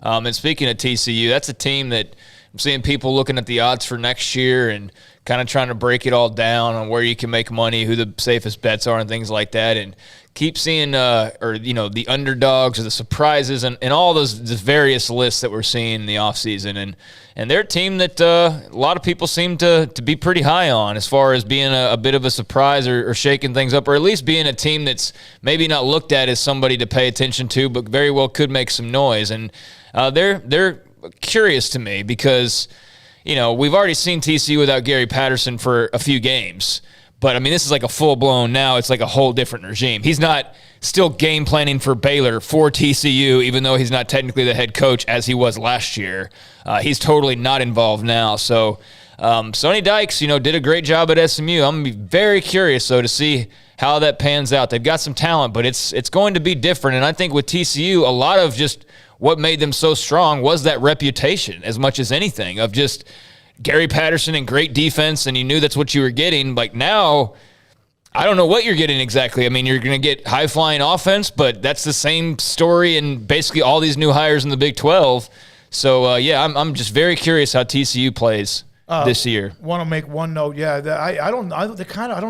And speaking of TCU, that's a team that I'm seeing people looking at the odds for next year and kind of trying to break it all down on where you can make money, who the safest bets are, and things like that. And keep seeing, the underdogs or the surprises and all those various lists that we're seeing in the offseason. And they're a team that a lot of people seem to be pretty high on as far as being a bit of a surprise or shaking things up, or at least being a team that's maybe not looked at as somebody to pay attention to, but very well could make some noise. And they're curious to me because, we've already seen TCU without Gary Patterson for a few games. But, this is like a full-blown now. It's like a whole different regime. He's not still game planning for Baylor for TCU, even though he's not technically the head coach as he was last year. He's totally not involved now. So, Sonny Dykes, did a great job at SMU. I'm going to be very curious, though, to see how that pans out. They've got some talent, but it's going to be different. And I think with TCU, a lot of just what made them so strong was that reputation as much as anything of just Gary Patterson and great defense, and you knew that's what you were getting. Like now, I don't know what you're getting exactly. You're going to get high-flying offense, but that's the same story in basically all these new hires in the Big 12. So, I'm just very curious how TCU plays this year. Want to make one note? Yeah, I don't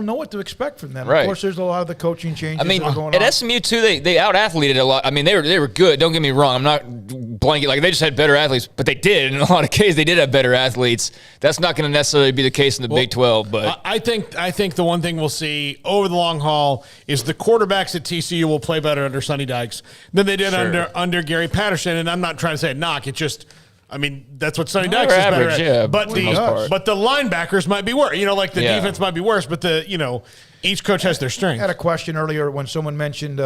know what to expect from them. Right. Of course, there's a lot of the coaching changes that are going on. At SMU too, they out-athleted a lot. They were good. Don't get me wrong. I'm not blanket like they just had better athletes, but they did in a lot of cases. They did have better athletes. That's not going to necessarily be the case in the Big 12. But I think the one thing we'll see over the long haul is the quarterbacks at TCU will play better under Sonny Dykes than they did under Gary Patterson. And I'm not trying to say a knock. It just. That's what Sonny Dykes is better at. Yeah, but the linebackers might be worse. The defense might be worse, but each coach has their strengths. I had a question earlier when someone mentioned